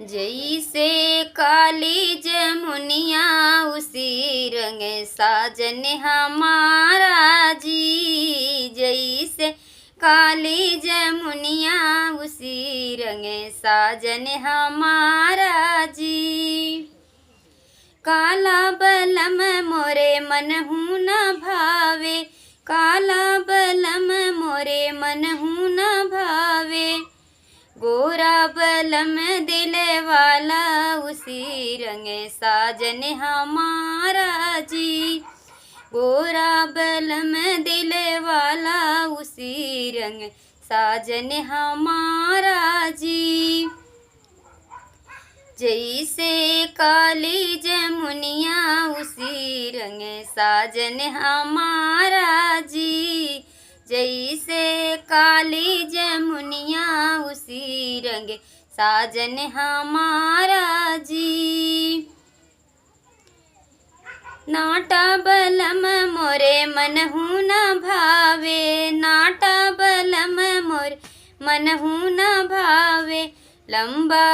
जैसे काली जमुनिया उसी रंग साजन हमारा जी। जैसे काली जमुनिया उसी रंग साजन हमारा जी। काला बलम मोरे मनहु न भावे, काला बलम मोरे मनहु न भावे। गोरा बलम दिल वाला उसी रंग साजन हमारा जी। गोरा बलम दिल वाला उसी रंग साजन हमारा जी। जैसे काली जमुनिया उसी रंग साजन हमारा जी। जैसे काली जमुनिया उसी रंग साजन हमारा जी। नाटा बलम मोरे मनहु न भावे, नाटा बलम मोरे मनहु न भावे। लंबा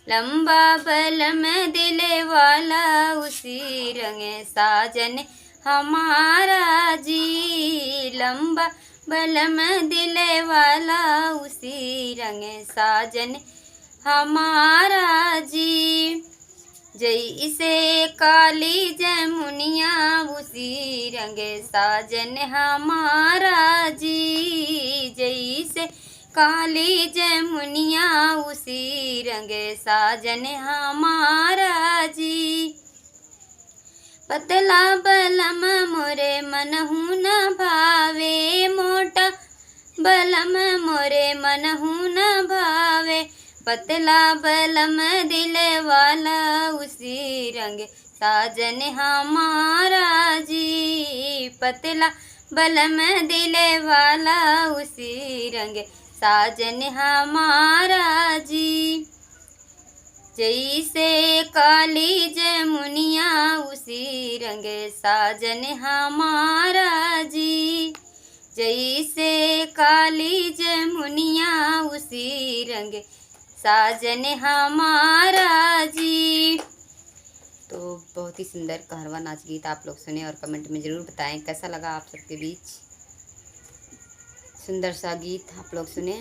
लंबा बलम दिल वाला उसी रंग साजन हमारा जी। लंबा बलम दिल वाला उसी रंग साजन हमारा जी। जैसे काली जमुनिया उसी रंग साजन हमारा जी। जैसे काली जमुनिया उसी रंग साजन हमारा जी। पतला बलम मोरे मनहु न भावे, मोटा बलम मोरे मनहु न भावे। पतला बलम दिल वाला उसी रंग साजन हमारा जी। पतला बलम दिल वाला उसी रंग साजन हमारा जी। जैसे काली जमुनिया उसी रंग साजन हमारा जी। जैसे काली जमुनिया उसी रंग साजन हमारा जी। तो बहुत ही सुंदर कहरवा नाच गीत आप लोग सुने और कमेंट में ज़रूर बताएं कैसा लगा आप सबके बीच। सुंदर सा गीत आप लोग सुने।